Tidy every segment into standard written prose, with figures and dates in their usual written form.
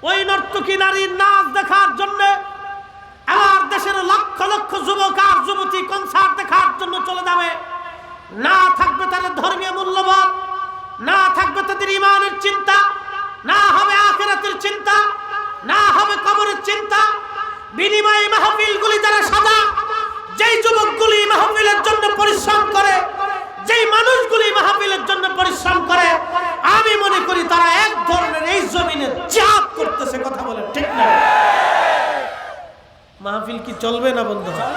ওই নর্তকী নারীর নাচ দেখার জন্য আমার দেশের লক্ষ লক্ষ যুবক আর যুবতী কনসার্ট দেখার জন্য চলে যাবে। না থাকবে তাদের ধর্মীয় মূল্যবোধ, না থাকবে তাদের ঈমানের চিন্তা, না হবে আখিরাতের চিন্তা, না হবে কবরের চিন্তা। বিনিময়ে মাহফিলগুলি যারা সাজা, যেই যুবকগুলি মাহফিলের জন্য পরিশ্রম করে, যেই মানুষগুলি মাহফিলের জন্য পরিশ্রম করে, আমি মনে করি তারা এক ধরনের এই জমিনে জিহাদ করতেছে। কথা বলে ঠিক না? মাহফিল কি চলবে না বন্ধ হবে?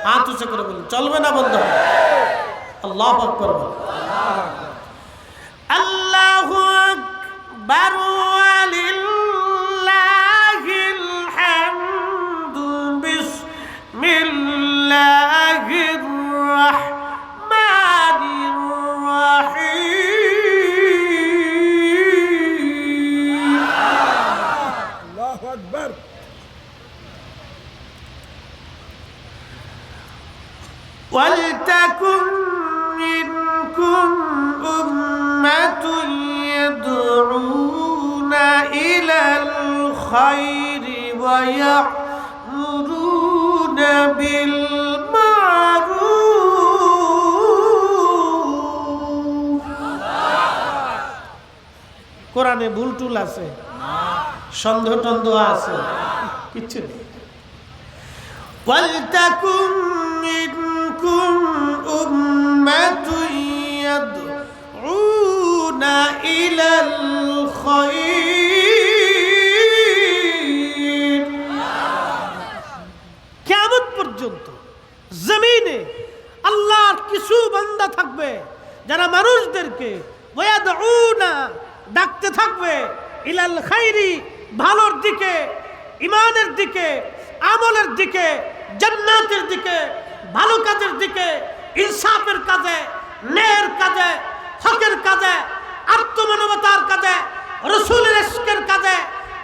হাত উঁচু করে বলুন, চলবে না বন্ধ হবে? আল্লাহু আকবার। আল্লাহু আকবার ওয়ালিল্লাহিল হামদু। বিসমিল্লাহির রাহমানির রাহিম। আল্লাহু আকবার। ওয়ালতাকুম মিনকুম উম্মাতুন ইয়াদউনা ইলাল খায়রি ওয়া ইয়া'মুরুনা বিল মারুফ। কোরআনে ভুল টুল আছে, সন্দেহ টন্দেহ আছে? কিচ্ছু নেই। ওয়ালতাকুম মিনকুম উম্মাতুন ইয়াদউনা ইলাল খায়র। কিয়ামত পর্যন্ত জমিনে আল্লাহর কিছু বান্দা থাকবে যারা মানুষদেরকে ওয়াদউনা ডাকতে থাকবে ইলাল খায়রি, ভালোর দিকে, ঈমানের দিকে, আমলের দিকে, জান্নাতের দিকে, ভালো কাজের দিকে, ইনসাফের কাজে, ন্যায়ের কাজে, হকের কাজে, আত্মমানবতার কাজে, রাসূলের ইশকের কাজে,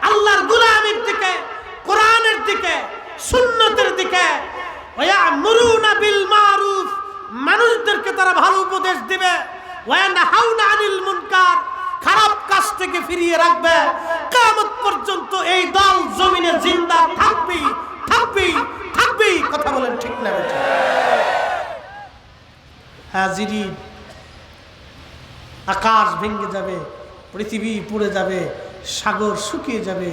আল্লাহর গোলামির দিকে, কোরআনের দিকে, সুন্নতের দিকে। ওয়া ইয়া'মুরুনা বিল মারুফ, মানুষদেরকে তারা ভালো উপদেশ দিবে। ওয়া ইয়ানহাউনা আনিল মুনকার, খারাপ কাজ থেকে ফিরিয়ে রাখবে। কিয়ামত পর্যন্ত এই দল জমিনে জিন্দা থাকবে, থাকবে, থাকবে। কথা বলেন ঠিক না? হাজিরিন, আকাশ ভেঙে যাবে, পৃথিবী পুড়ে যাবে, সাগর শুকিয়ে যাবে।